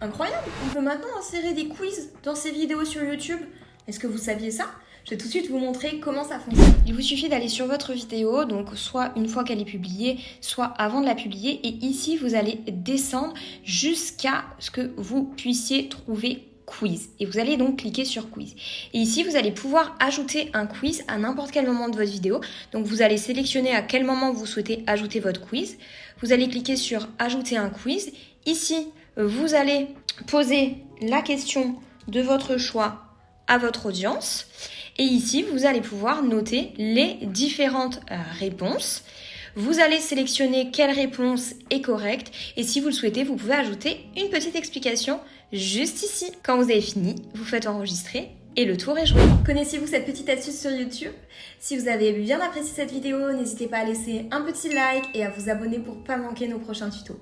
Incroyable! On peut maintenant insérer des quiz dans ces vidéos sur YouTube. Est-ce que vous saviez ça? Je vais tout de suite vous montrer comment ça fonctionne. Il vous suffit d'aller sur votre vidéo, donc soit une fois qu'elle est publiée, soit avant de la publier. Et ici, vous allez descendre jusqu'à ce que vous puissiez trouver quiz. Et vous allez donc cliquer sur quiz. Et ici, vous allez pouvoir ajouter un quiz à n'importe quel moment de votre vidéo. Donc, vous allez sélectionner à quel moment vous souhaitez ajouter votre quiz. Vous allez cliquer sur ajouter un quiz. Ici, vous allez poser la question de votre choix à votre audience. Et ici, vous allez pouvoir noter les différentes réponses. Vous allez sélectionner quelle réponse est correcte. Et si vous le souhaitez, vous pouvez ajouter une petite explication juste ici. Quand vous avez fini, vous faites enregistrer et le tour est joué. Connaissez-vous cette petite astuce sur YouTube? Si vous avez bien apprécié cette vidéo, n'hésitez pas à laisser un petit like et à vous abonner pour ne pas manquer nos prochains tutos.